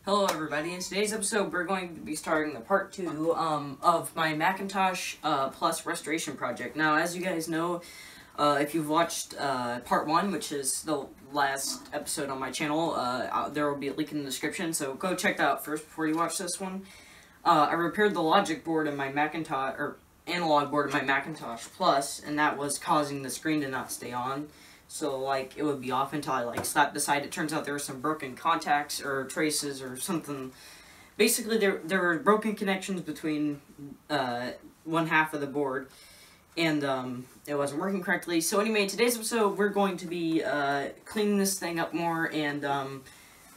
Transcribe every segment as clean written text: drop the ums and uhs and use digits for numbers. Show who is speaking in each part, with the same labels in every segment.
Speaker 1: Hello everybody, in today's episode we're going to be starting the part 2 of my Macintosh Plus restoration project. Now, as you guys know, if you've watched part 1, which is the last episode on my channel, there will be a link in the description, so go check that out first before you watch this one. I repaired the logic board in my Macintosh, or analog board in my Macintosh Plus, and that was causing the screen to not stay on. So, like, it would be off until I, like, slapped aside. It turns out there were some broken contacts or traces or something. Basically, there were broken connections between one half of the board, and it wasn't working correctly. So anyway, in today's episode, we're going to be cleaning this thing up more, and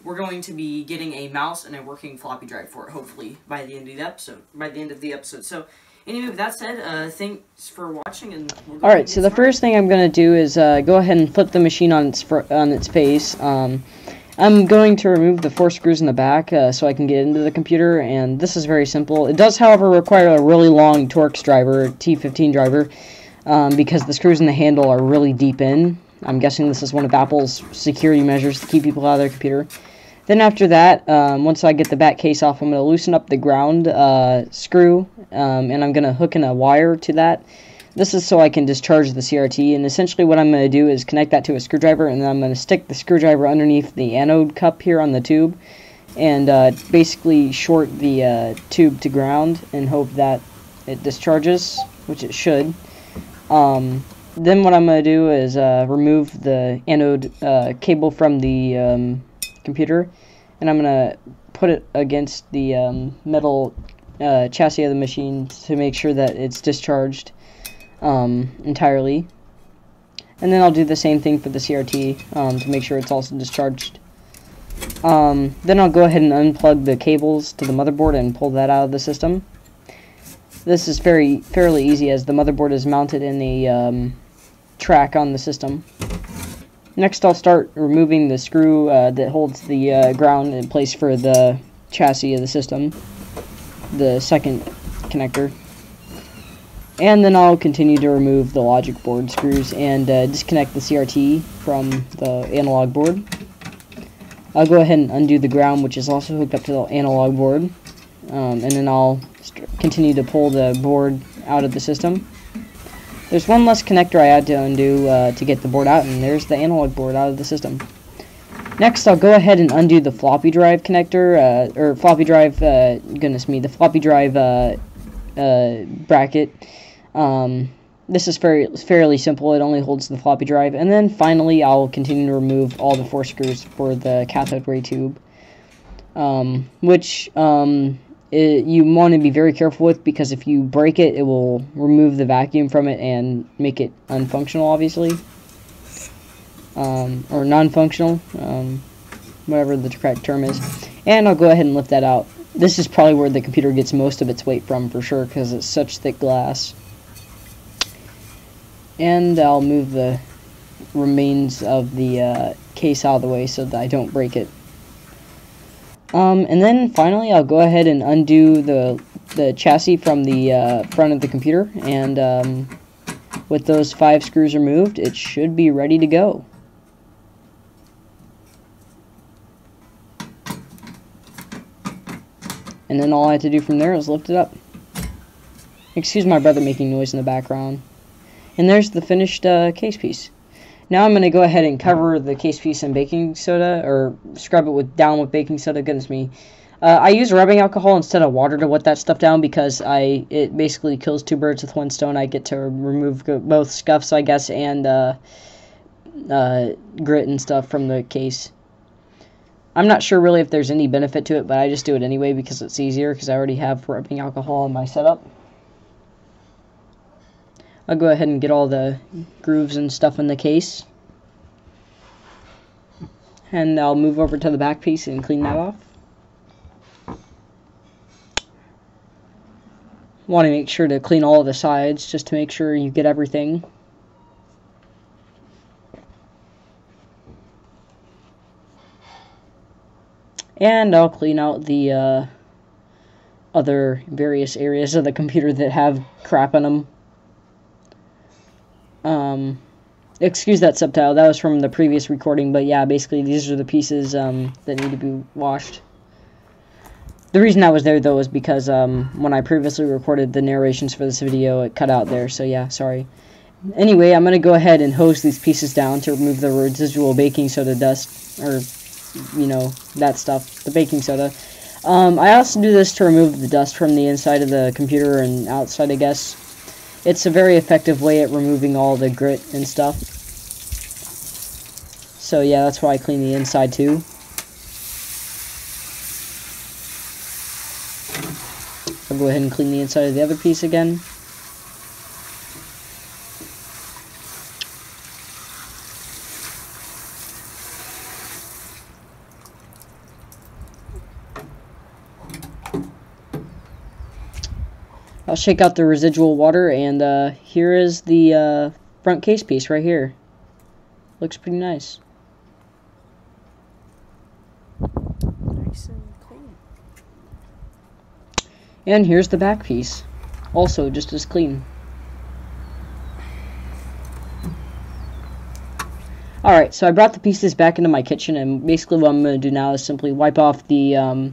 Speaker 1: we're going to be getting a mouse and a working floppy drive for it, hopefully, by the end of the episode. So, anyway, with that said, thanks for watching, and
Speaker 2: alright, so the first thing I'm going to do is go ahead and flip the machine on its face. I'm going to remove the 4 screws in the back so I can get into the computer, and this is very simple. It does, however, require a really long Torx driver, T15 driver, because the screws in the handle are really deep in. I'm guessing this is one of Apple's security measures to keep people out of their computer. Then after that, once I get the back case off, I'm going to loosen up the ground screw, and I'm going to hook in a wire to that. This is so I can discharge the CRT, and essentially what I'm going to do is connect that to a screwdriver, and then I'm going to stick the screwdriver underneath the anode cup here on the tube, and basically short the tube to ground, and hope that it discharges, which it should. Then what I'm going to do is remove the anode cable from the computer, and I'm going to put it against the metal chassis of the machine to make sure that it's discharged entirely. And then I'll do the same thing for the CRT to make sure it's also discharged. Then I'll go ahead and unplug the cables to the motherboard and pull that out of the system. This is fairly easy, as the motherboard is mounted in the track on the system. Next, I'll start removing the screw that holds the ground in place for the chassis of the system, the second connector. And then I'll continue to remove the logic board screws and disconnect the CRT from the analog board. I'll go ahead and undo the ground, which is also hooked up to the analog board, and then I'll continue to pull the board out of the system. There's one less connector I had to undo to get the board out, and there's the analog board out of the system. Next, I'll go ahead and undo the floppy drive connector, or floppy drive, the floppy drive bracket. This is fairly simple. It only holds the floppy drive. And then finally, I'll continue to remove all the 4 screws for the cathode ray tube, which you want to be very careful with, because if you break it, it will remove the vacuum from it and make it unfunctional, obviously. Or non-functional, whatever the correct term is. And I'll go ahead and lift that out. This is probably where the computer gets most of its weight from, for sure, because it's such thick glass. And I'll move the remains of the case out of the way so that I don't break it. And then finally, I'll go ahead and undo the chassis from the front of the computer, and with those 5 screws removed, it should be ready to go. And then all I have to do from there is lift it up. Excuse my brother making noise in the background. And there's the finished case piece. Now I'm going to go ahead and cover the case piece in baking soda, or scrub it down with baking soda. Goodness me. I use rubbing alcohol instead of water to wet that stuff down, because it basically kills 2 birds with 1 stone. I get to remove both scuffs, I guess, and grit and stuff from the case. I'm not sure really if there's any benefit to it, but I just do it anyway because it's easier, because I already have rubbing alcohol in my setup. I'll go ahead and get all the grooves and stuff in the case. And I'll move over to the back piece and clean that off. Want to make sure to clean all of the sides, just to make sure you get everything. And I'll clean out the other various areas of the computer that have crap in them. Excuse that subtitle, that was from the previous recording, but yeah, basically these are the pieces that need to be washed. The reason that was there, though, is because when I previously recorded the narrations for this video, it cut out there, so yeah, sorry. Anyway, I'm going to go ahead and hose these pieces down to remove the residual baking soda dust, or, you know, that stuff, the baking soda. I also do this to remove the dust from the inside of the computer and outside, I guess. It's a very effective way at removing all the grit and stuff. So yeah, that's why I clean the inside too. I'll go ahead and clean the inside of the other piece again. I'll shake out the residual water, and here is the front case piece right here. Looks pretty nice.
Speaker 3: Nice and clean.
Speaker 2: And here's the back piece. Also just as clean. Alright, so I brought the pieces back into my kitchen, and basically what I'm going to do now is simply wipe off the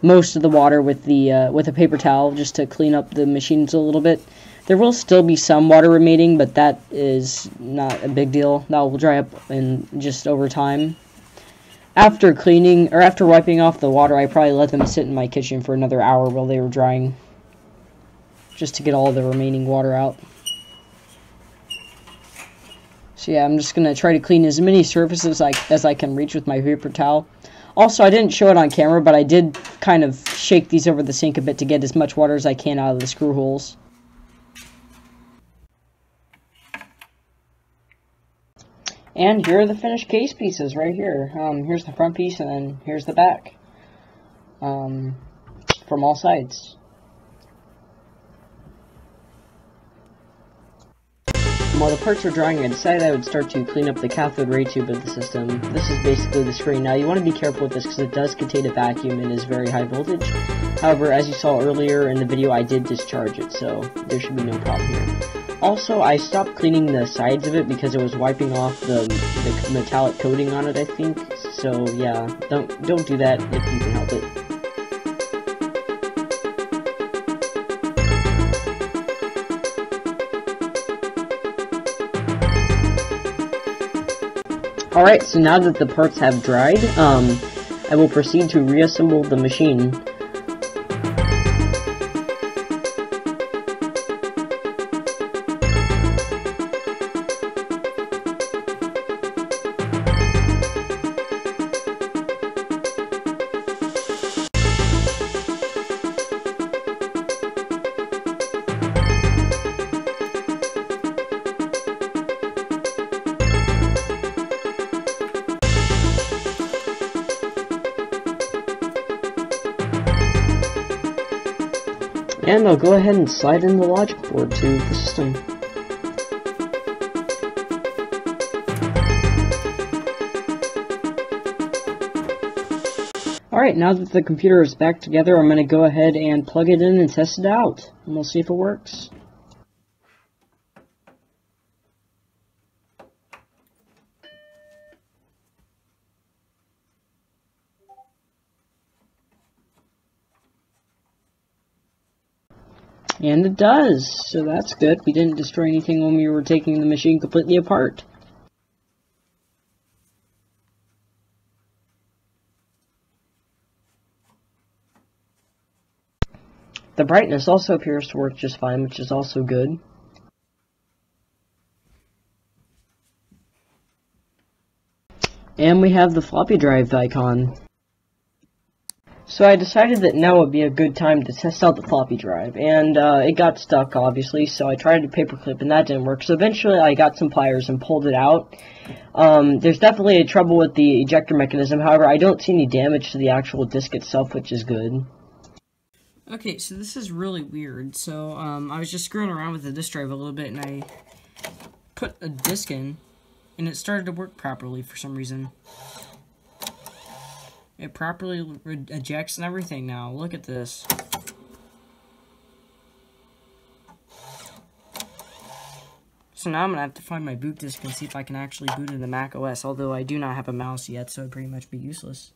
Speaker 2: most of the water with a paper towel just to clean up the machines a little bit. There will still be some water remaining, but that is not a big deal. That will dry up in just over time. After cleaning, or after wiping off the water, I probably let them sit in my kitchen for another hour while they were drying, just to get all the remaining water out. So yeah, I'm just going to try to clean as many surfaces as I can reach with my paper towel. Also, I didn't show it on camera, but I did kind of shake these over the sink a bit to get as much water as I can out of the screw holes. And here are the finished case pieces right here. Here's the front piece, and then here's the back. From all sides. While the parts were drying, I decided I would start to clean up the cathode ray tube of the system. This is basically the screen. Now, you want to be careful with this because it does contain a vacuum and is very high voltage. However, as you saw earlier in the video, I did discharge it, so there should be no problem here. Also, I stopped cleaning the sides of it because it was wiping off the metallic coating on it, I think. So, yeah, don't do that if you can help it. Alright, so now that the parts have dried, I will proceed to reassemble the machine. And I'll go ahead and slide in the logic board to the system. Alright, now that the computer is back together, I'm going to go ahead and plug it in and test it out. And we'll see if it works. And it does, so that's good. We didn't destroy anything when we were taking the machine completely apart. The brightness also appears to work just fine, which is also good. And we have the floppy drive icon. So I decided that now would be a good time to test out the floppy drive, and it got stuck, obviously, so I tried a paperclip, and that didn't work. So eventually I got some pliers and pulled it out. There's definitely a trouble with the ejector mechanism. However, I don't see any damage to the actual disc itself, which is good.
Speaker 1: Okay, so this is really weird. So I was just screwing around with the disk drive a little bit, and I put a disc in, and it started to work properly for some reason. It properly ejects and everything now. Look at this. So now I'm going to have to find my boot disk and see if I can actually boot into Mac OS, although I do not have a mouse yet, so it'd pretty much be useless.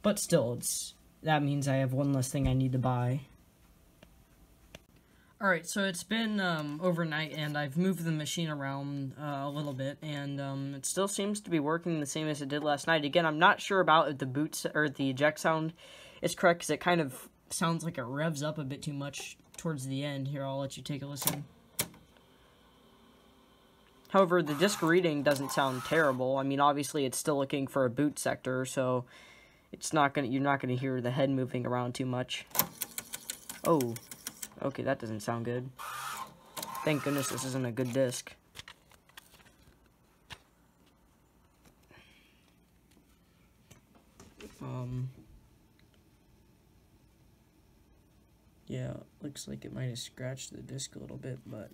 Speaker 1: But still, it's that means I have one less thing I need to buy. Alright, so it's been overnight, and I've moved the machine around a little bit, and it still seems to be working the same as it did last night. Again, I'm not sure about if the or the eject sound is correct, because it kind of sounds like it revs up a bit too much towards the end. Here, I'll let you take a listen. However, the disc reading doesn't sound terrible. I mean, obviously, it's still looking for a boot sector, so it's not gonna. You're not gonna hear the head moving around too much. Oh. Okay, that doesn't sound good. Thank goodness this isn't a good disc. Yeah, looks like it might have scratched the disc a little bit, but...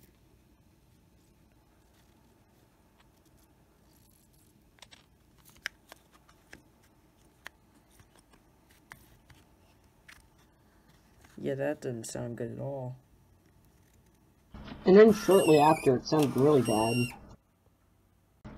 Speaker 1: yeah, that doesn't sound good at all.
Speaker 2: And then shortly after, it sounded really bad.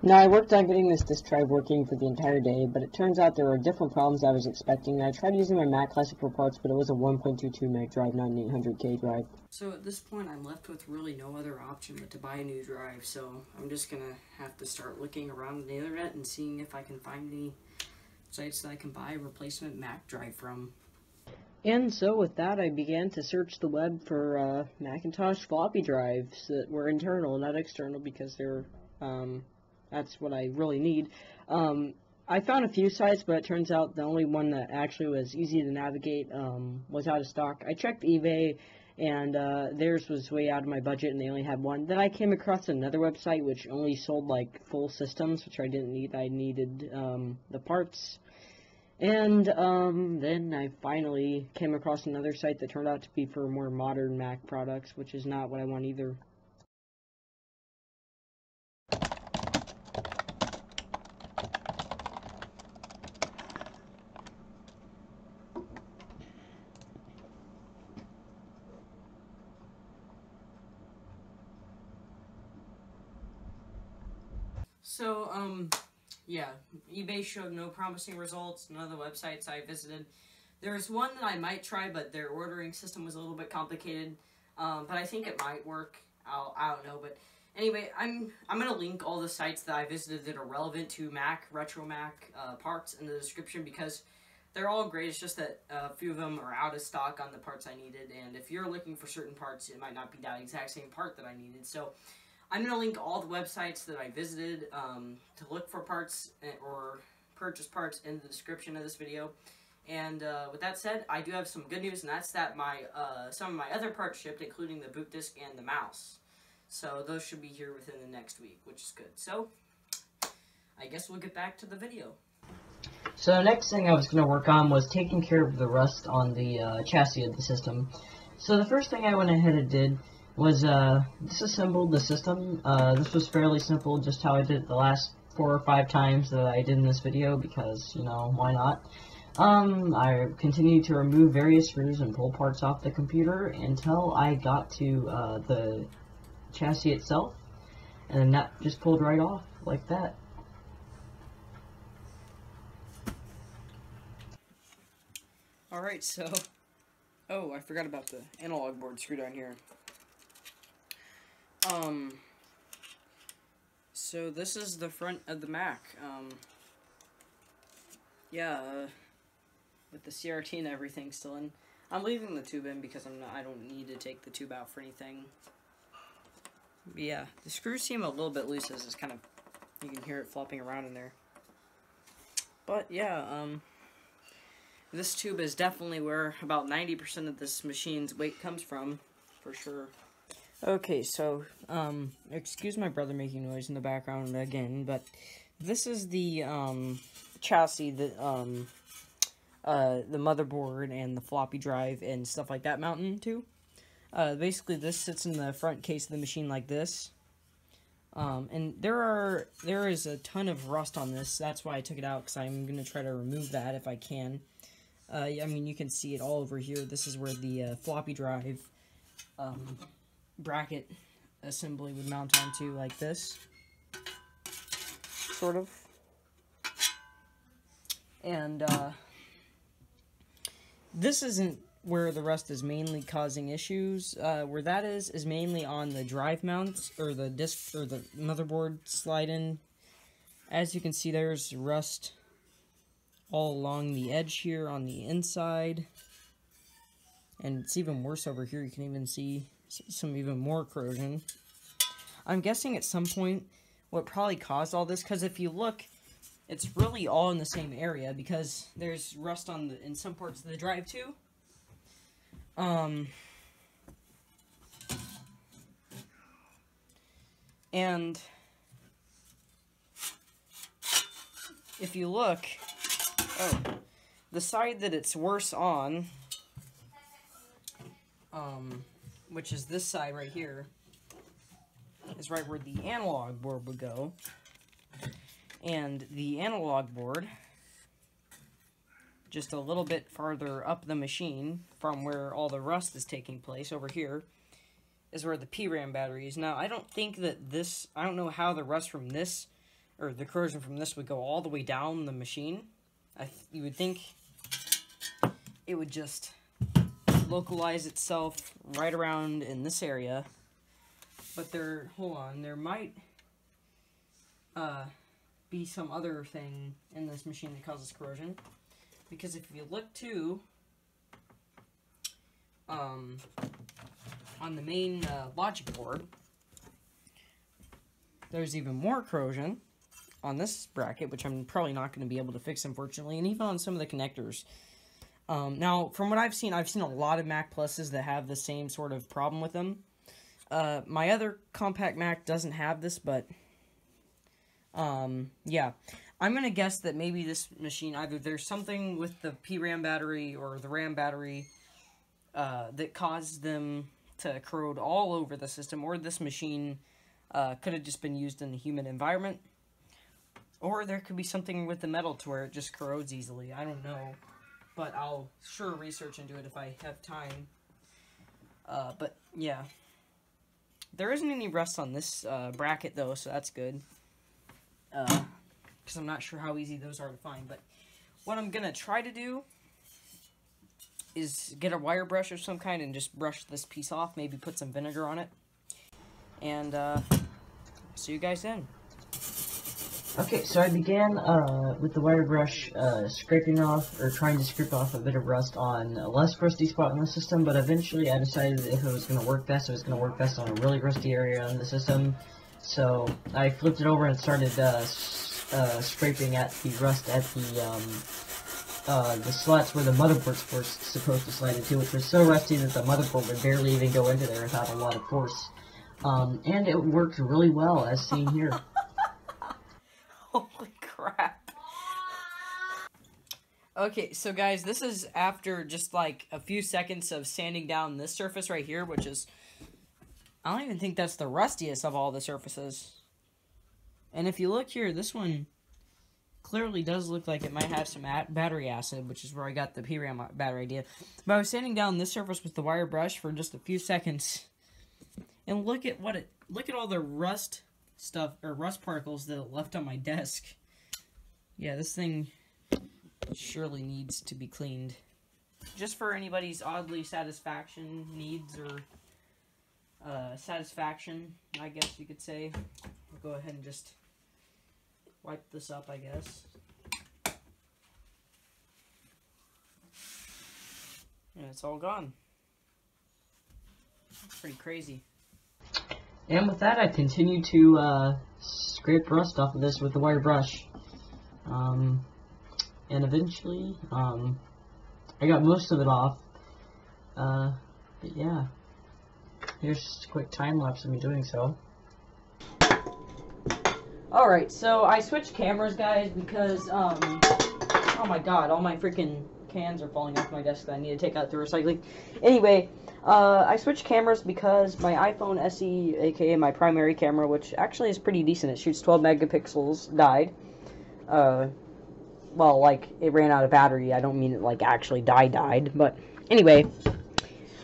Speaker 2: Now, I worked on getting this disk drive working for the entire day, but it turns out there were different problems I was expecting. I tried using my Mac Classic for parts, but it was a 1.22 meg drive, not an 800K drive. So at this point, I'm left with really no other option but to buy a new drive, so I'm just gonna have to start looking around the internet and seeing if I can find any sites that I can buy a replacement Mac drive from. And so with that, I began to search the web for Macintosh floppy drives that were internal, not external, because they're, that's what I really need. I found a few sites, but it turns out the only one that actually was easy to navigate was out of stock. I checked eBay, and theirs was way out of my budget, and they only had one. Then I came across another website which only sold, like, full systems, which I didn't need. I needed the parts. And then I finally came across another site that turned out to be for more modern Mac products, which is not what I want either. So, yeah, eBay showed no promising results, none of the websites I visited. There's one that I might try, but their ordering system was a little bit complicated, but I think it might work. I don't know, but anyway, I'm going to link all the sites that I visited that are relevant to Mac, retro Mac parts in the description, because they're all great. It's just that a few of them are out of stock on the parts I needed, and if you're looking for certain parts, it might not be that exact same part that I needed, so... I'm going to link all the websites that I visited to look for parts or purchase parts in the description of this video. And with that said, I do have some good news, and that's that my some of my other parts shipped, including the boot disc and the mouse. So those should be here within the next week, which is good. So I guess we'll get back to the video. So the next thing I was going to work on was taking care of the rust on the chassis of the system. So the first thing I went ahead and did was disassembled the system. This was fairly simple, just how I did it the last 4 or 5 times that I did in this video, because, you know, why not? I continued to remove various screws and pull parts off the computer until I got to the chassis itself, and then that just pulled right off, like that. Alright, so... oh, I forgot about the analog board screw down here. So this is the front of the Mac. With the CRT and everything still in. I'm leaving the tube in because I don't need to take the tube out for anything. But yeah, the screws seem a little bit loose as it's kind of, you can hear it flopping around in there. But yeah, this tube is definitely where about 90% of this machine's weight comes from, for sure. Okay, so, excuse my brother making noise in the background again, but this is the, chassis that, the motherboard and the floppy drive and stuff like that mount into. Basically, this sits in the front case of the machine like this. And there is a ton of rust on this. That's why I took it out, because I'm going to try to remove that if I can. I mean, you can see it all over here. This is where the, floppy drive, bracket assembly would mount onto, like this, sort of. And this isn't where the rust is mainly causing issues. Where that is mainly on the drive mounts, or the disk, or the motherboard slide-in. As you can see, there's rust all along the edge here on the inside. And it's even worse over here. You can even see some even more corrosion. I'm guessing at some point what probably caused all this, because if you look, it's really all in the same area, because there's rust in some parts of the drive too. And if you look, the side that it's worse on, which is this side right here, is right where the analog board would go. And the analog board, just a little bit farther up the machine from where all the rust is taking place over here, is where the PRAM battery is. Now, I don't think that this, I don't know how the rust from this, or the corrosion from this would go all the way down the machine. You would think it would just localize itself right around in this area. But there might be some other thing in this machine that causes corrosion. Because if you look too, on the main logic board, there's even more corrosion on this bracket, which I'm probably not going to be able to fix, unfortunately, and even on some of the connectors. Now, from what I've seen a lot of Mac Pluses that have the same sort of problem with them. My other compact Mac doesn't have this, but yeah, I'm going to guess that maybe this machine, either there's something with the PRAM battery or the RAM battery that caused them to corrode all over the system, or this machine could have just been used in the humid environment, or there could be something with the metal to where it just corrodes easily. I don't know, but I'll sure research into it if I have time. But yeah, there isn't any rust on this bracket though, so that's good. Because I'm not sure how easy those are to find. But what I'm going to try to do is get a wire brush of some kind and just brush this piece off, maybe put some vinegar on it. And see you guys then. Okay, so I began with the wire brush scraping off, or trying to scrape off a bit of rust on a less rusty spot in the system, but eventually I decided if it was going to work best, it was going to work best on a really rusty area in the system. So I flipped it over and started scraping at the rust at the slots where the motherboards were supposed to slide into, which was so rusty that the motherboard would barely even go into there without a lot of force. And it worked really well, as seen here.
Speaker 1: Holy crap. Okay, so guys, this is after just like a few seconds of sanding down this surface right here, which is, I don't even think that's the rustiest of all the surfaces. And if you look here, this one clearly does look like it might have some battery acid, which is where I got the PRAM battery idea. But I was sanding down this surface with the wire brush for just a few seconds, and look at all the rust stuff, or rust particles that it left on my desk. Yeah, this thing surely needs to be cleaned. Just for anybody's oddly satisfaction needs, or satisfaction, I guess you could say. I'll go ahead and just wipe this up, I guess. And it's all gone. That's pretty crazy.
Speaker 2: And with that, I continued to scrape rust off of this with the wire brush. And eventually, I got most of it off. But yeah, here's just a quick time lapse of me doing so. Alright, so I switched cameras, guys, because, oh my god, all my freaking cans are falling off my desk that I need to take out through recycling. Anyway, I switched cameras because my iPhone SE, aka my primary camera, which actually is pretty decent, it shoots 12 megapixels, died. Well, like, it ran out of battery. I don't mean it, like, actually died, but anyway,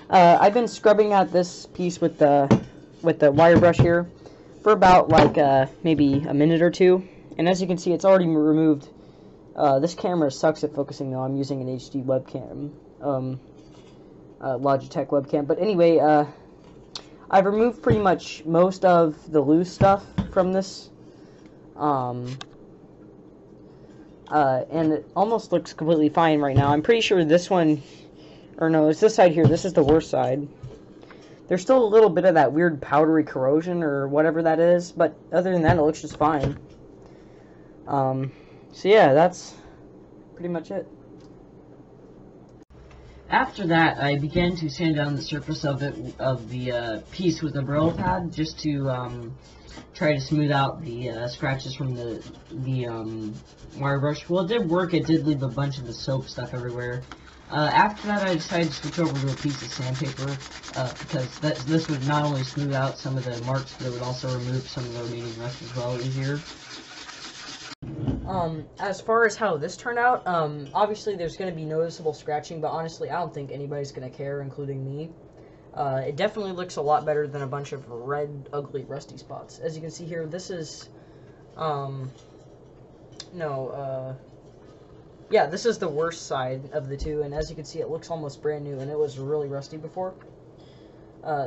Speaker 2: I've been scrubbing at this piece with the wire brush here for about, like, maybe a minute or two, and as you can see, it's already removed. This camera sucks at focusing, though. I'm using an HD webcam, Logitech webcam. But anyway, I've removed pretty much most of the loose stuff from this. And it almost looks completely fine right now. I'm pretty sure this one, or no, it's this side here. This is the worst side. There's still a little bit of that weird powdery corrosion or whatever that is, but other than that, it looks just fine. So yeah, that's pretty much it. After that, I began to sand down the surface of the piece with a Brillo pad, just to try to smooth out the scratches from the wire brush. Well, it did work. It did leave a bunch of the soap stuff everywhere. After that, I decided to switch over to a piece of sandpaper, because this would not only smooth out some of the marks, but it would also remove some of the remaining rust as well easier. As far as how this turned out, obviously there's going to be noticeable scratching, but honestly, I don't think anybody's going to care, including me. It definitely looks a lot better than a bunch of red, ugly, rusty spots. As you can see here, this is, yeah, this is the worst side of the two, and as you can see, it looks almost brand new, and it was really rusty before.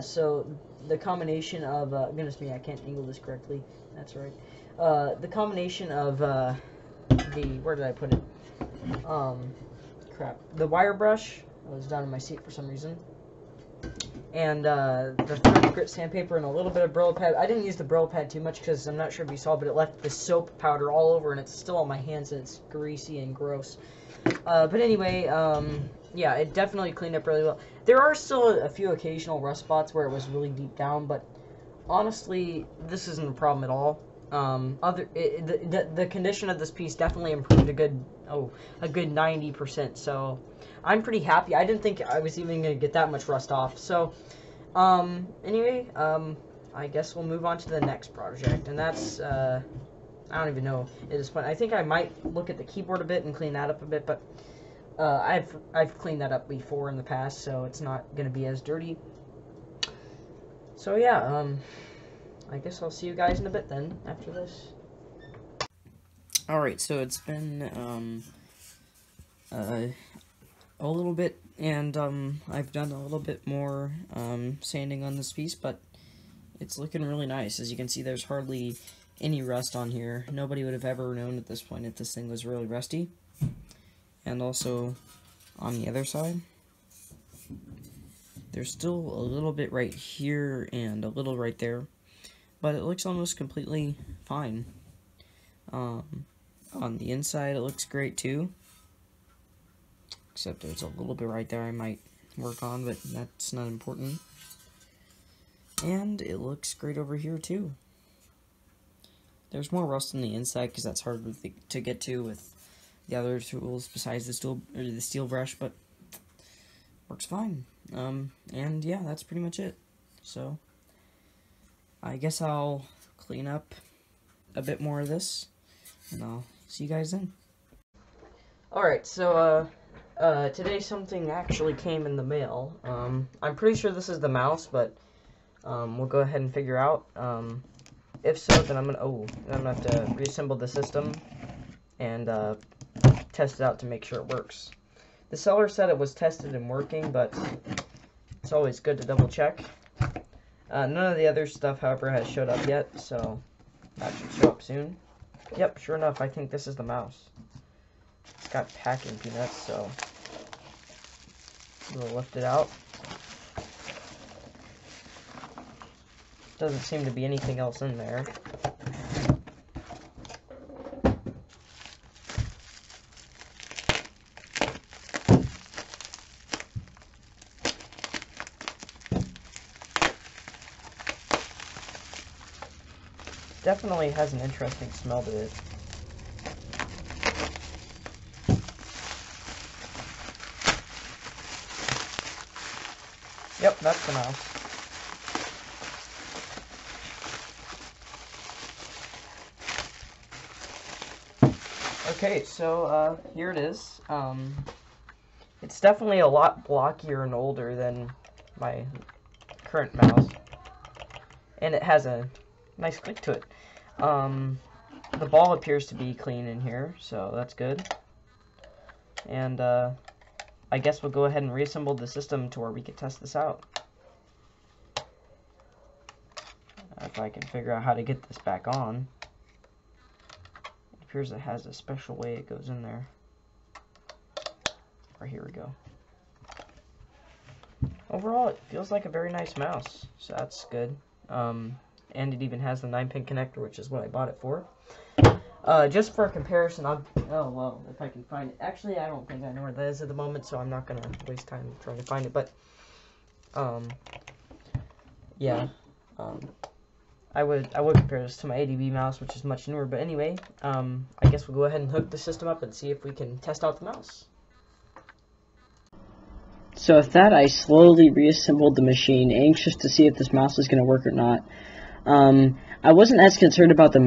Speaker 2: So the combination of, goodness me, I can't angle this correctly. That's right. The combination of, where did I put it? Crap. The wire brush was down in my seat for some reason. And, the 30 grit sandpaper and a little bit of Brillo pad. I didn't use the Brillo pad too much because I'm not sure if you saw, but it left the soap powder all over and it's still on my hands and it's greasy and gross. But anyway, yeah, it definitely cleaned up really well. There are still a few occasional rust spots where it was really deep down, but honestly, this isn't a problem at all. The condition of this piece definitely improved a good 90%, so I'm pretty happy. I didn't think I was even going to get that much rust off. So, anyway, I guess we'll move on to the next project, and that's, I don't even know at this point. I think I might look at the keyboard a bit and clean that up a bit, but, I've cleaned that up before in the past, so it's not going to be as dirty. So, yeah, I guess I'll see you guys in a bit then, after this. Alright, so it's been, a little bit, and, I've done a little bit more, sanding on this piece, but it's looking really nice. As you can see, there's hardly any rust on here. Nobody would have ever known at this point if this thing was really rusty. And also, on the other side, there's still a little bit right here and a little right there, but it looks almost completely fine. On the inside, it looks great too, except there's a little bit right there I might work on, but that's not important. And it looks great over here too. There's more rust on the inside because that's hard to get to with the other tools besides the steel brush, but works fine. And yeah, that's pretty much it. So I guess I'll clean up a bit more of this, and I'll see you guys then. Alright, so, today something actually came in the mail. I'm pretty sure this is the mouse, but, we'll go ahead and figure out. If so, then I'm gonna have to reassemble the system and, test it out to make sure it works. The seller said it was tested and working, but it's always good to double check. None of the other stuff, however, has showed up yet, so that should show up soon. Yep, sure enough, I think this is the mouse. It's got packing peanuts, so we'll lift it out. Doesn't seem to be anything else in there. Definitely has an interesting smell to it. Yep, that's the mouse. Okay, so here it is. It's definitely a lot blockier and older than my current mouse, and it has a nice click to it. The ball appears to be clean in here, so that's good. And I guess we'll go ahead and reassemble the system to where we can test this out. If I can figure out how to get this back on. It appears it has a special way it goes in there. Or here we go. Overall, it feels like a very nice mouse, so that's good. And it even has the 9-pin connector, which is what I bought it for. Just for a comparison, oh well, if I can find it. Actually, I don't think I know where that is at the moment, so I'm not gonna waste time trying to find it. But yeah, I would compare this to my ADB mouse, which is much newer. But anyway, I guess we'll go ahead and hook the system up and see if we can test out the mouse. So with that, I slowly reassembled the machine, anxious to see if this mouse is going to work or not. I wasn't as concerned about the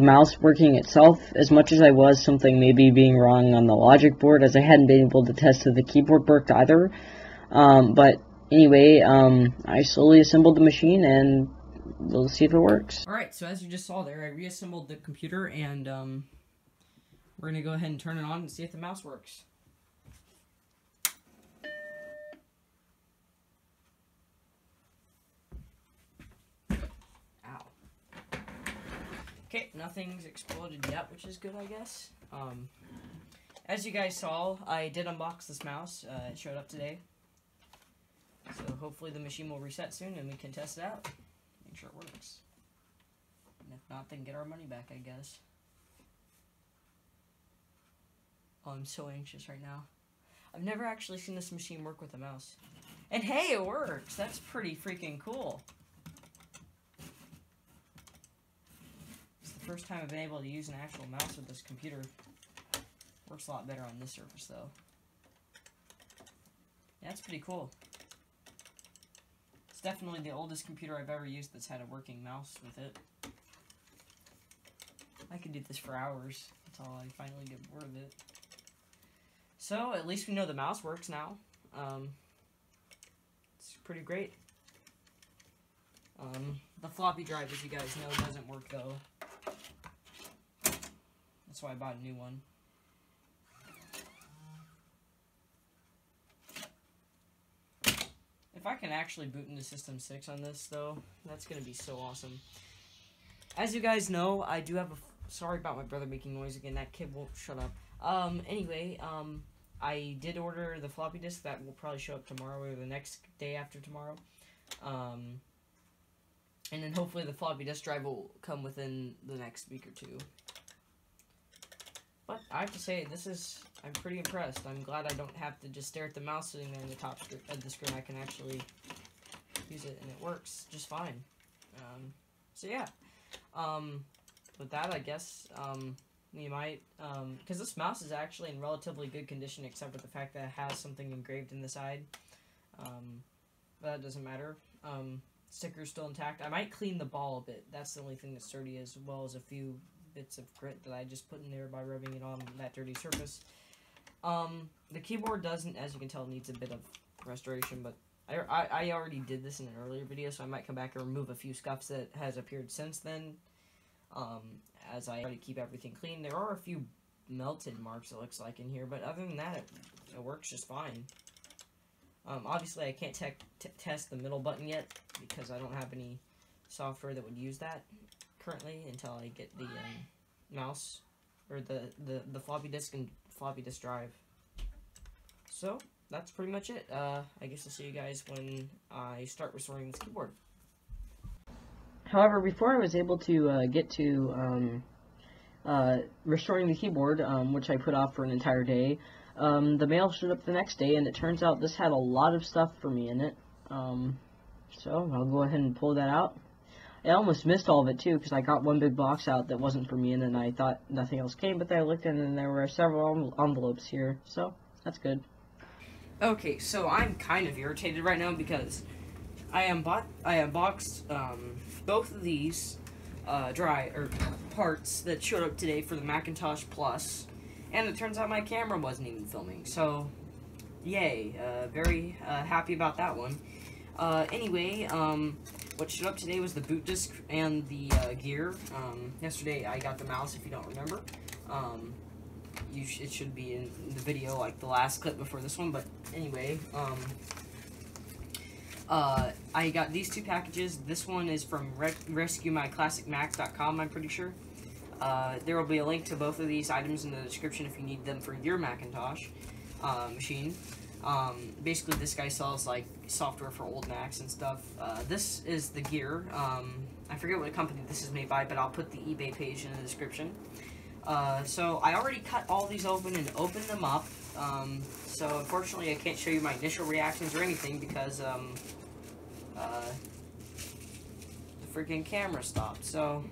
Speaker 2: mouse working itself as much as I was something maybe being wrong on the logic board, as I hadn't been able to test that the keyboard worked either. But anyway, I slowly assembled the machine, and we'll see if it works.
Speaker 1: Alright, so as you just saw there, I reassembled the computer, and we're going to go ahead and turn it on and see if the mouse works. Okay, nothing's exploded yet, which is good, I guess. As you guys saw, I did unbox this mouse. It showed up today. So hopefully the machine will reset soon and we can test it out. Make sure it works. And if not, then get our money back, I guess. Oh, I'm so anxious right now. I've never actually seen this machine work with a mouse. And hey, it works! That's pretty freaking cool. First time I've been able to use an actual mouse with this computer. Works a lot better on this surface though. Yeah, that's pretty cool. It's definitely the oldest computer I've ever used that's had a working mouse with it. I could do this for hours until I finally get bored of it. So, at least we know the mouse works now. It's pretty great. The floppy drive, as you guys know, doesn't work though. That's why I bought a new one. If I can actually boot into System 6 on this, though, that's going to be so awesome. As you guys know, I do have a... Sorry about my brother making noise again. That kid won't shut up. Anyway, I did order the floppy disk. That will probably show up tomorrow or the next day after tomorrow. And then hopefully the floppy disk drive will come within the next week or two. But I have to say, I'm pretty impressed. I'm glad I don't have to just stare at the mouse sitting there in the top of the screen. I can actually use it, and it works just fine. So yeah. With that, I guess, we might, because this mouse is actually in relatively good condition, except for the fact that it has something engraved in the side. But that doesn't matter. Sticker's still intact. I might clean the ball a bit. That's the only thing that's dirty, as well as a few bits of grit that I just put in there by rubbing it on that dirty surface. The keyboard doesn't, as you can tell, needs a bit of restoration, but I already did this in an earlier video, so I might come back and remove a few scuffs that has appeared since then, as I try to keep everything clean. There are a few melted marks, it looks like, in here, but other than that, it works just fine. Obviously, I can't test the middle button yet, because I don't have any software that would use that currently until I get the mouse, or the floppy disk and floppy disk drive. So, that's pretty much it. I guess I'll see you guys when I start restoring this keyboard. However, before I was able to get to restoring the keyboard, which I put off for an entire day, the mail showed up the next day, and it turns out this had a lot of stuff for me in it. So, I'll go ahead and pull that out. I almost missed all of it, too, because I got one big box out that wasn't for me, and then I thought nothing else came, but then I looked in, and there were several envelopes here, so that's good. Okay, so I'm kind of irritated right now, because I unboxed both of these parts that showed up today for the Macintosh Plus, and it turns out my camera wasn't even filming, so yay, very happy about that one. Anyway, what showed up today was the boot disc and the gear. Yesterday I got the mouse, if you don't remember. it should be in the video, like the last clip before this one, but anyway, I got these two packages. This one is from RescueMyClassicMac.com, I'm pretty sure. There will be a link to both of these items in the description if you need them for your Macintosh machine. Basically, this guy sells, like, software for old Macs and stuff. This is the gear. I forget what company this is made by, but I'll put the eBay page in the description. So I already cut all these open and opened them up. So unfortunately I can't show you my initial reactions or anything because, the freaking camera stopped. So,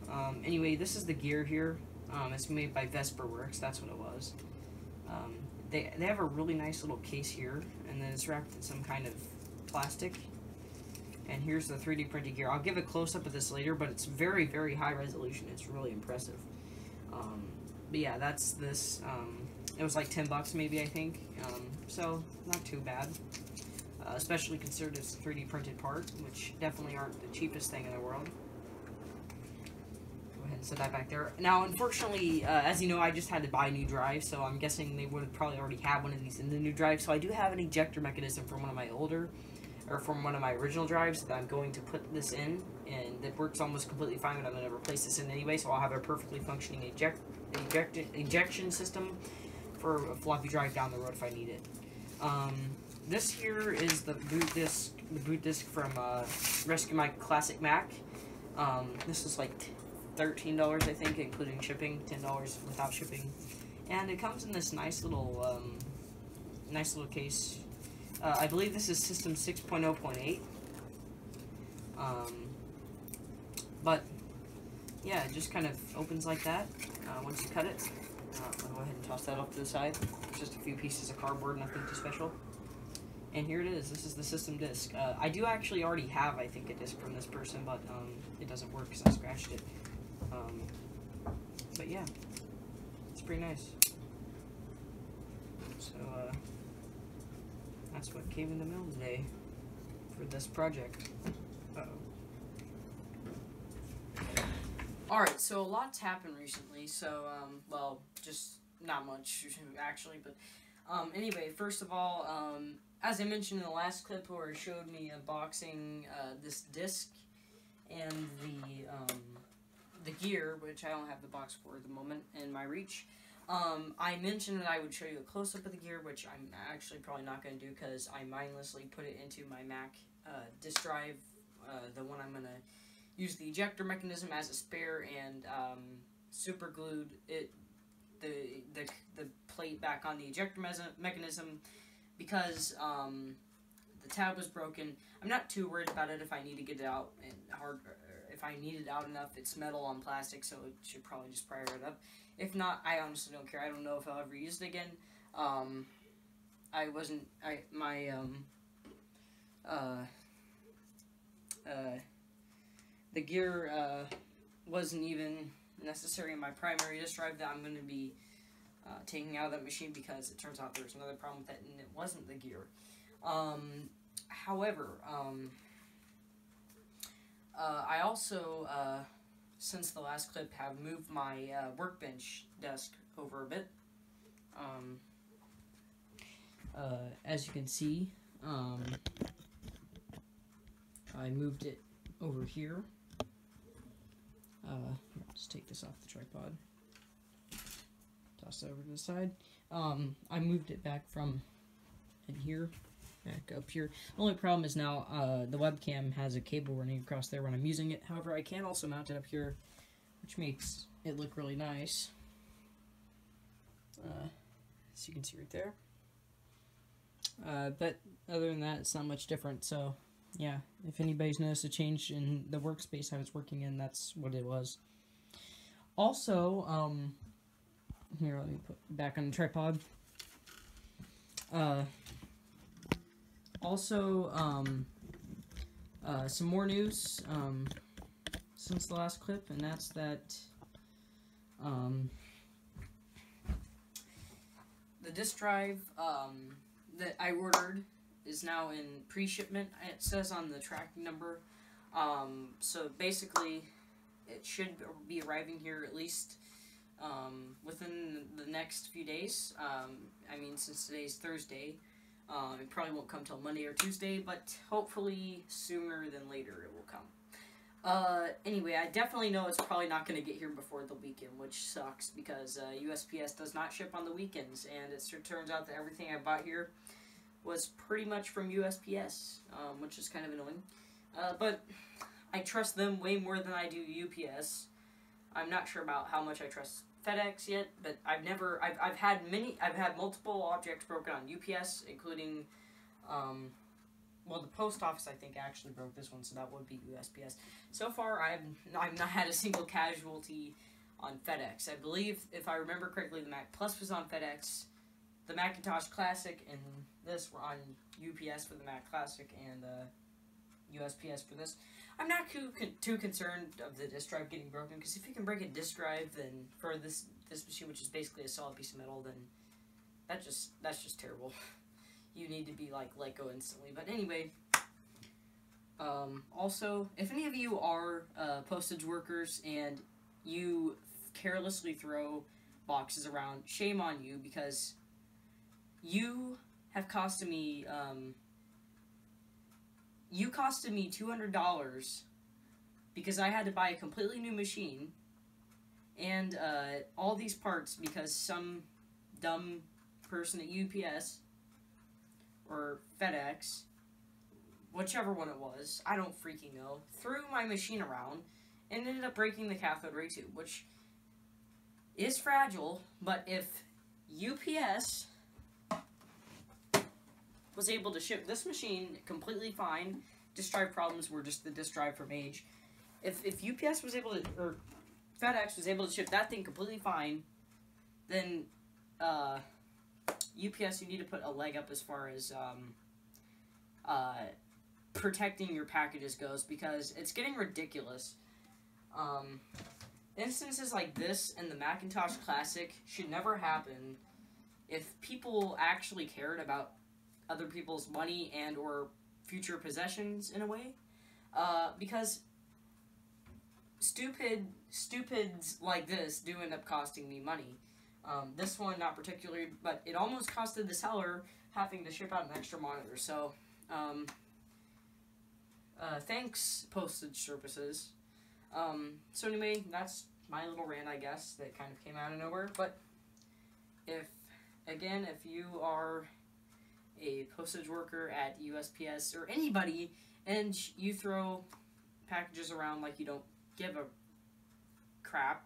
Speaker 1: anyway, this is the gear here. It's made by Vesperworks, that's what it was. They have a really nice little case here, and then it's wrapped in some kind of plastic. And here's the 3D printed gear. I'll give a close-up of this later, but it's very, very high resolution. It's really impressive. But yeah, that's this. It was like 10 bucks maybe, I think. So, not too bad. Especially considered it's a 3D printed part, which definitely aren't the cheapest thing in the world. Go ahead and set that back there. Now, unfortunately, as you know, I just had to buy a new drive, so I'm guessing they would have probably already had one of these in the new drive. So I do have an ejector mechanism from one of my from one of my original drives that I'm going to put this in, and it works almost completely fine, but I'm going to replace this in anyway, so I'll have a perfectly functioning ejection system for a floppy drive down the road if I need it. This here is the boot disc from Rescue My Classic Mac. This is like $13, I think, including shipping. $10 without shipping, and it comes in this nice little case. I believe this is System 6.0.8. But yeah, it just kind of opens like that once you cut it. I'll go ahead and toss that off to the side. It's just a few pieces of cardboard, nothing too special. And here it is. This is the system disc. I do actually already have, I think, a disc from this person, but it doesn't work because I scratched it. But yeah, it's pretty nice. So, that's what came in the mail today for this project. Alright, so a lot's happened recently, so, well, just not much, actually, but, anyway, first of all, as I mentioned in the last clip where it showed me unboxing, this disc and the gear, which I don't have the box for at the moment in my reach, I mentioned that I would show you a close-up of the gear, which I'm actually probably not going to do because I mindlessly put it into my Mac disk drive, the one I'm going to use the ejector mechanism as a spare, and super glued the plate back on the ejector mechanism because the tab was broken. I'm not too worried about it if I need to get it out and if I need it out enough. It's metal on plastic, so it should probably just prior it up. If not, I honestly don't care. I don't know if I'll ever use it again. The gear wasn't even necessary in my primary disk drive that I'm going to be taking out of that machine because it turns out there's another problem with it, and it wasn't the gear. However, I also, since the last clip, have moved my workbench desk over a bit. As you can see, I moved it over here. Just take this off the tripod. Toss it over to the side. I moved it back from in here, back up here. The only problem is now the webcam has a cable running across there when I'm using it. However, I can also mount it up here, which makes it look really nice. As you can see right there. But other than that, it's not much different. So, yeah, if anybody's noticed a change in the workspace I was working in, that's what it was. Also, here, let me put it back on the tripod. Some more news since the last clip, and that's that the disk drive that I ordered is now in pre-shipment. It says on the tracking number. So basically, it should be arriving here at least within the next few days. I mean, since today's Thursday, it probably won't come till Monday or Tuesday, but hopefully sooner than later it will come. Anyway, I definitely know it's probably not going to get here before the weekend, which sucks because USPS does not ship on the weekends, and it turns out that everything I bought here was pretty much from USPS, which is kind of annoying. But I trust them way more than I do UPS. I'm not sure about how much I trust FedEx yet, but I've had multiple objects broken on UPS, including, well, the post office I think actually broke this one, so that would be USPS. So far, I've not had a single casualty on FedEx. I believe, if I remember correctly, the Mac Plus was on FedEx, the Macintosh Classic and this were on UPS for the Mac Classic, and USPS for this. I'm not too concerned of the disk drive getting broken, because if you can break a disk drive, then for this machine, which is basically a solid piece of metal, then that's just terrible. You need to be like let go instantly. But anyway, also, if any of you are postage workers and you carelessly throw boxes around, shame on you, because you have costed me $200 because I had to buy a completely new machine and all these parts because some dumb person at UPS or FedEx, whichever one it was, I don't freaking know, threw my machine around and ended up breaking the cathode ray tube, which is fragile, but if UPS was able to ship this machine completely fine, disk drive problems were just the disk drive from age. If UPS was able to, or FedEx was able to ship that thing completely fine, then UPS, you need to put a leg up as far as protecting your packages goes, because it's getting ridiculous. Instances like this and the Macintosh Classic should never happen if people actually cared about other people's money and or future possessions in a way, because stupids like this do end up costing me money. This one not particularly, but it almost costed the seller having to ship out an extra monitor. So thanks, postage services. So anyway, that's my little rant, I guess, that kind of came out of nowhere. But if you are a postage worker at USPS or anybody, and you throw packages around like you don't give a crap,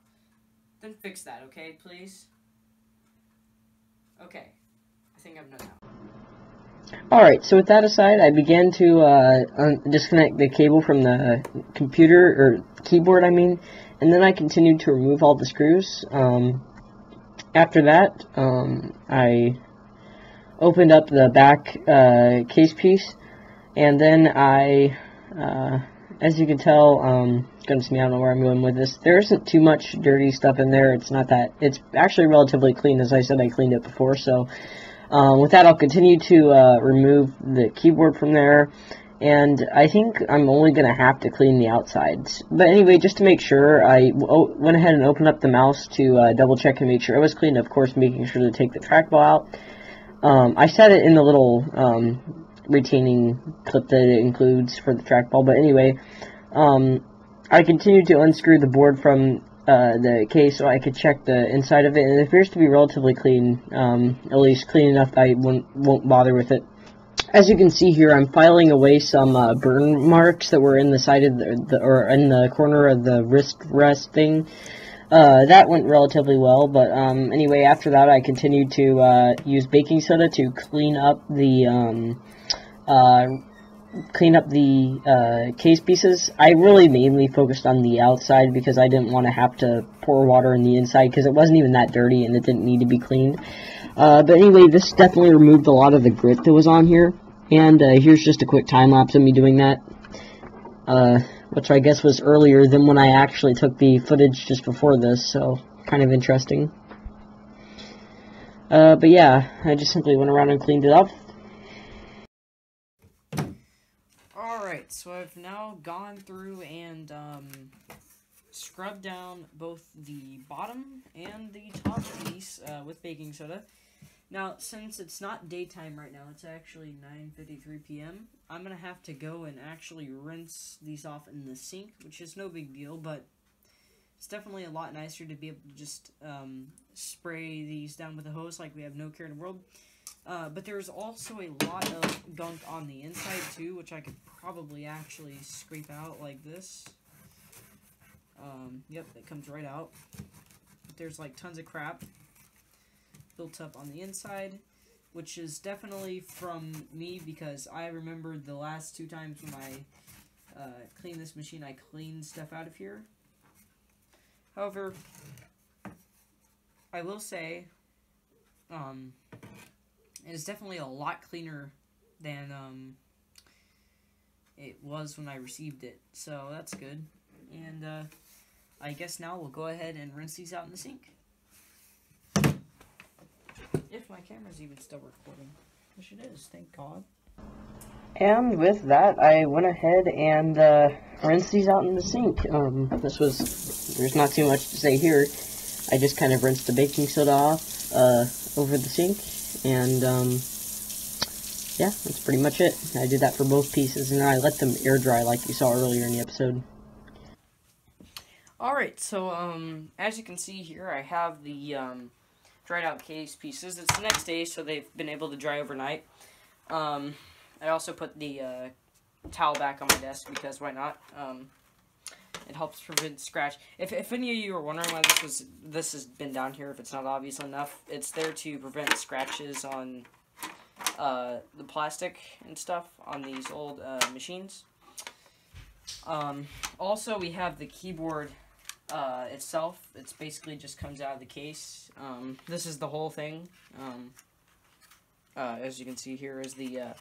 Speaker 1: then fix that, okay, please? Okay, I think I'm done now.
Speaker 2: Alright, so with that aside, I began to disconnect the cable from the computer, or keyboard, I mean, and then I continued to remove all the screws. After that, I opened up the back case piece, and then I, as you can tell, goodness me, I don't know where I'm going with this. There isn't too much dirty stuff in there. It's not that, it's actually relatively clean. As I said, I cleaned it before, so with that, I'll continue to remove the keyboard from there, and I think I'm only going to have to clean the outsides. But anyway, just to make sure, I went ahead and opened up the mouse to double check and make sure it was clean, of course making sure to take the trackball out. I set it in the little retaining clip that it includes for the trackball, but anyway, I continued to unscrew the board from the case so I could check the inside of it, and it appears to be relatively clean, at least clean enough that I won't bother with it. As you can see here, I'm filing away some burn marks that were in the side of or in the corner of the wrist rest thing. That went relatively well, but anyway, after that I continued to use baking soda to clean up the case pieces. I really mainly focused on the outside because I didn't want to have to pour water in the inside because it wasn't even that dirty and it didn't need to be cleaned. But anyway, this definitely removed a lot of the grit that was on here, and here's just a quick time lapse of me doing that. Which I guess was earlier than when I actually took the footage just before this, so kind of interesting. But yeah, I just simply went around and cleaned it up.
Speaker 1: Alright, so I've now gone through and scrubbed down both the bottom and the top piece case with baking soda. Now, since it's not daytime right now, it's actually 9:53 p.m., I'm going to have to go and actually rinse these off in the sink, which is no big deal, but it's definitely a lot nicer to be able to just spray these down with a hose like we have no care in the world. But there's also a lot of gunk on the inside, too, which I could probably actually scrape out like this. Yep, it comes right out. There's, like, tons of crap built up on the inside, which is definitely from me, because I remember the last 2 times when I cleaned this machine, I cleaned stuff out of here. However, I will say, it is definitely a lot cleaner than it was when I received it, so that's good. And I guess now we'll go ahead and rinse these out in the sink. If my camera's even still recording, which it is, thank God.
Speaker 2: And with that, I went ahead and rinsed these out in the sink. There's not too much to say here. I just kind of rinsed the baking soda off over the sink, and yeah, that's pretty much it. I did that for both pieces, and I let them air dry like you saw earlier in the episode.
Speaker 1: Alright, so as you can see here, I have the dried out case pieces. It's the next day, so they've been able to dry overnight. I also put the towel back on my desk, because why not? It helps prevent scratch. If any of you are wondering why this has been down here, if it's not obvious enough, it's there to prevent scratches on the plastic and stuff on these old machines. Also, we have the keyboard itself. It's basically just comes out of the case. This is the whole thing. As you can see here is the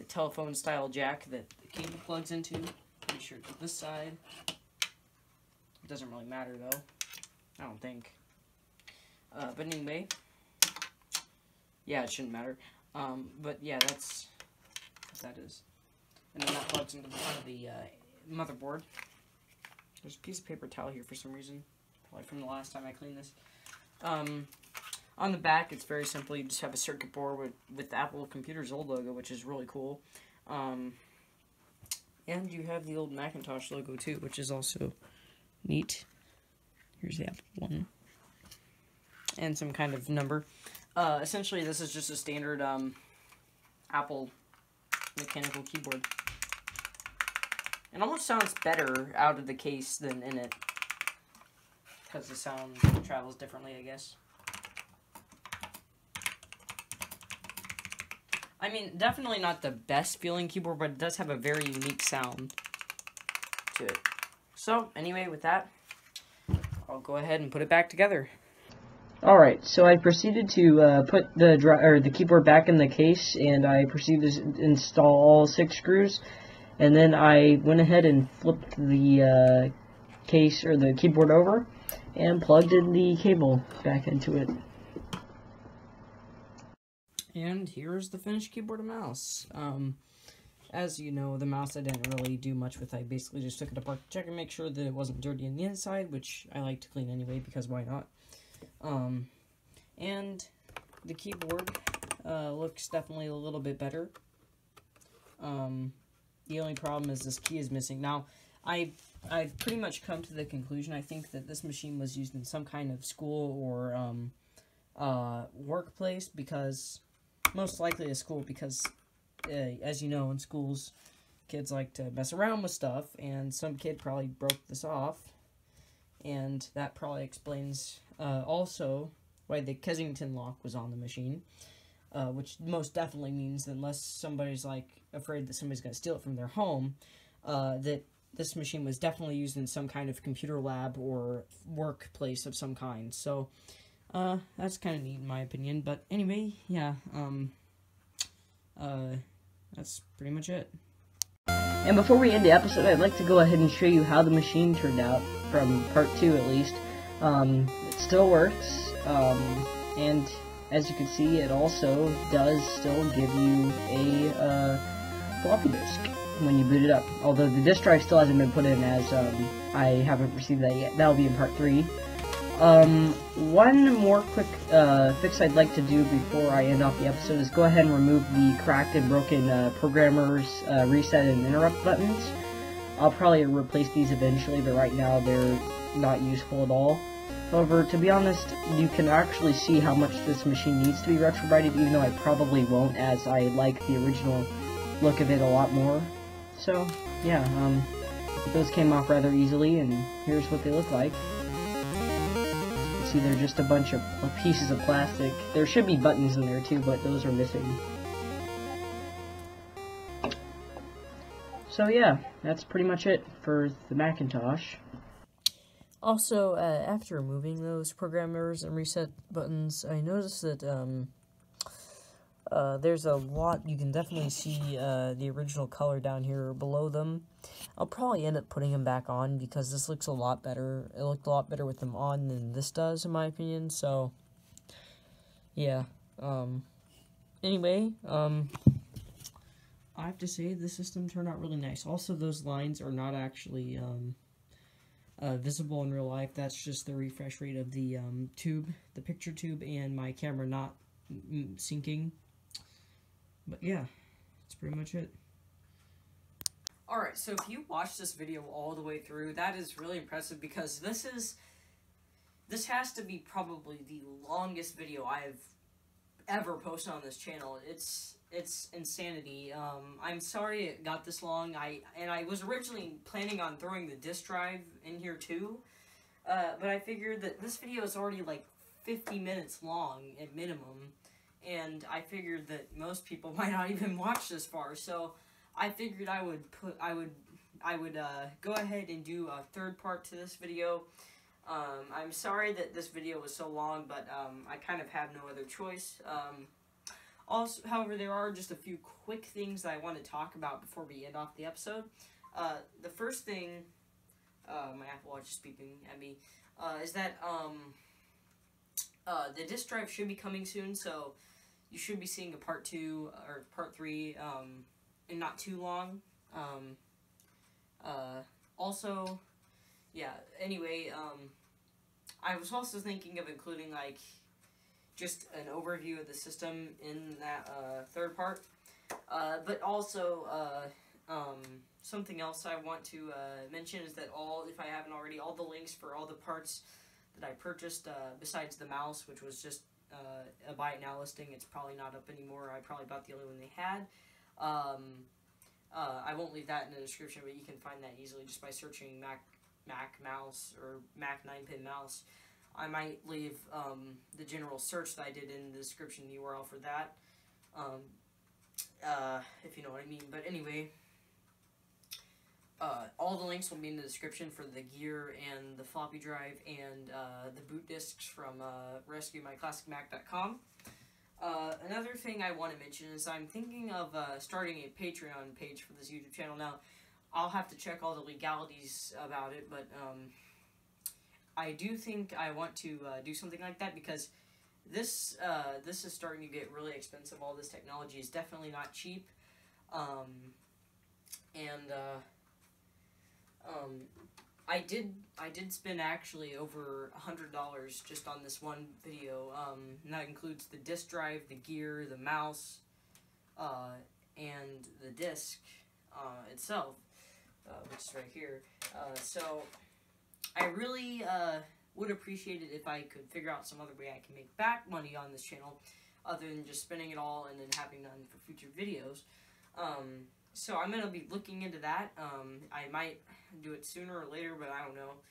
Speaker 1: telephone style jack that the cable plugs into. Pretty sure it's this side. It doesn't really matter though. I don't think. But anyway. Yeah, it shouldn't matter. But yeah, that's what that is. And then that plugs into the front of the motherboard. There's a piece of paper towel here for some reason. Probably from the last time I cleaned this. On the back, it's very simple. You just have a circuit board with the Apple Computer's old logo, which is really cool. And you have the old Macintosh logo, too, which is also neat. Here's the Apple one. And some kind of number. Essentially, this is just a standard Apple mechanical keyboard. It almost sounds better out of the case than in it, because the sound travels differently, I guess. I mean, definitely not the best feeling keyboard, but it does have a very unique sound to it. So, anyway, with that, I'll go ahead and put it back together.
Speaker 2: Alright, so I proceeded to put the keyboard back in the case, and I proceeded to install all 6 screws, and then I went ahead and flipped the case, or the keyboard over, and plugged in the cable back into it.
Speaker 1: And here's the finished keyboard and mouse. As you know, the mouse I didn't really do much with. I basically just took it apart to check and make sure that it wasn't dirty on the inside, which I like to clean anyway, because why not? And the keyboard looks definitely a little bit better. The only problem is this key is missing. Now, I've pretty much come to the conclusion, I think, that this machine was used in some kind of school or workplace, because most likely a school, because as you know, in schools kids like to mess around with stuff, and some kid probably broke this off, and that probably explains also why the Kensington lock was on the machine, which most definitely means that unless somebody's like afraid that somebody's going to steal it from their home, that this machine was definitely used in some kind of computer lab or workplace of some kind. So that's kind of neat in my opinion. But anyway, yeah, that's pretty much it.
Speaker 2: And before we end the episode, I'd like to go ahead and show you how the machine turned out, from part 2 at least. It still works, and as you can see, it also does still give you a floppy disk when you boot it up. Although the disk drive still hasn't been put in, as I haven't received that yet. That'll be in part 3. One more quick fix I'd like to do before I end off the episode is go ahead and remove the cracked and broken programmer's reset and interrupt buttons. I'll probably replace these eventually, but right now they're not useful at all. However, to be honest, you can actually see how much this machine needs to be retrobrighted, even though I probably won't, as I like the original look of it a lot more. So, yeah, those came off rather easily, and here's what they look like. See, they're just a bunch of pieces of plastic. There should be buttons in there too, but those are missing. So yeah, that's pretty much it for the Macintosh.
Speaker 3: Also, after removing those programmers and reset buttons, I noticed that there's a lot. You can definitely see the original color down here below them. I'll probably end up putting them back on because this looks a lot better. It looked a lot better with them on than this does, in my opinion. So, yeah. Anyway, I have to say the system turned out really nice. Also, those lines are not actually visible in real life. That's just the refresh rate of the tube, the picture tube, and my camera not syncing. But yeah, that's pretty much it.
Speaker 1: Alright, so if you watch this video all the way through, that is really impressive because this has to be probably the longest video I've ever posted on this channel. It's insanity. I'm sorry it got this long. I was originally planning on throwing the disk drive in here too, but I figured that this video is already like 50 minutes long at minimum, and I figured that most people might not even watch this far, so I figured I would go ahead and do a third part to this video. I'm sorry that this video was so long, but I kind of have no other choice. Also, however, there are just a few quick things that I want to talk about before we end off the episode. The first thing, my Apple Watch is beeping at me, is that the disk drive should be coming soon, so you should be seeing a part 2 or part 3 in not too long. Also, yeah, anyway, I was also thinking of including, like, just an overview of the system in that third part, but also something else I want to mention is that if I haven't already, all the links for all the parts that I purchased, besides the mouse, which was just a buy it now listing, it's probably not up anymore, I probably bought the only one they had. I won't leave that in the description, but you can find that easily just by searching Mac mouse or Mac 9-pin mouse. I might leave the general search that I did in the description URL for that, if you know what I mean. But anyway, all the links will be in the description for the gear and the floppy drive and the boot discs from RescueMyClassicMac.com. Another thing I want to mention is I'm thinking of starting a Patreon page for this YouTube channel. Now, I'll have to check all the legalities about it, but I do think I want to do something like that because this is starting to get really expensive. All this technology is definitely not cheap, I did spend actually over $100 just on this one video, and that includes the disk drive, the gear, the mouse, and the disc itself, which is right here. So I really would appreciate it if I could figure out some other way I can make back money on this channel, other than just spending it all and then having none for future videos. So I'm going to be looking into that. I might do it sooner or later, but I don't know.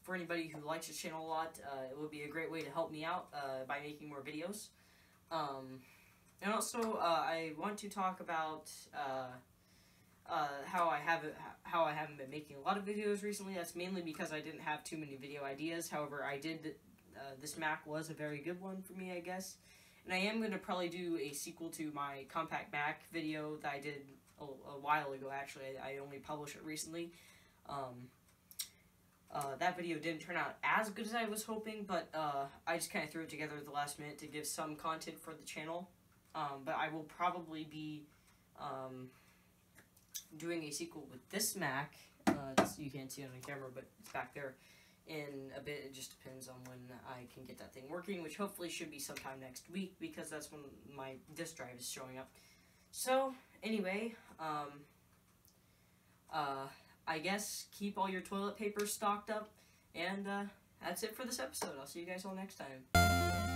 Speaker 1: For anybody who likes this channel a lot, it would be a great way to help me out by making more videos. And also, I want to talk about how I haven't been making a lot of videos recently. That's mainly because I didn't have too many video ideas. However, this Mac was a very good one for me, I guess. And I am going to probably do a sequel to my Compact Mac video that I did a while ago, actually. I only published it recently. That video didn't turn out as good as I was hoping, but I just kind of threw it together at the last minute to give some content for the channel. But I will probably be doing a sequel with this Mac You can't see it on the camera, but it's back there. In a bit, it just depends on when I can get that thing working, which hopefully should be sometime next week, because that's when my disk drive is showing up. So, anyway, I guess keep all your toilet paper stocked up, and that's it for this episode. I'll see you guys all next time.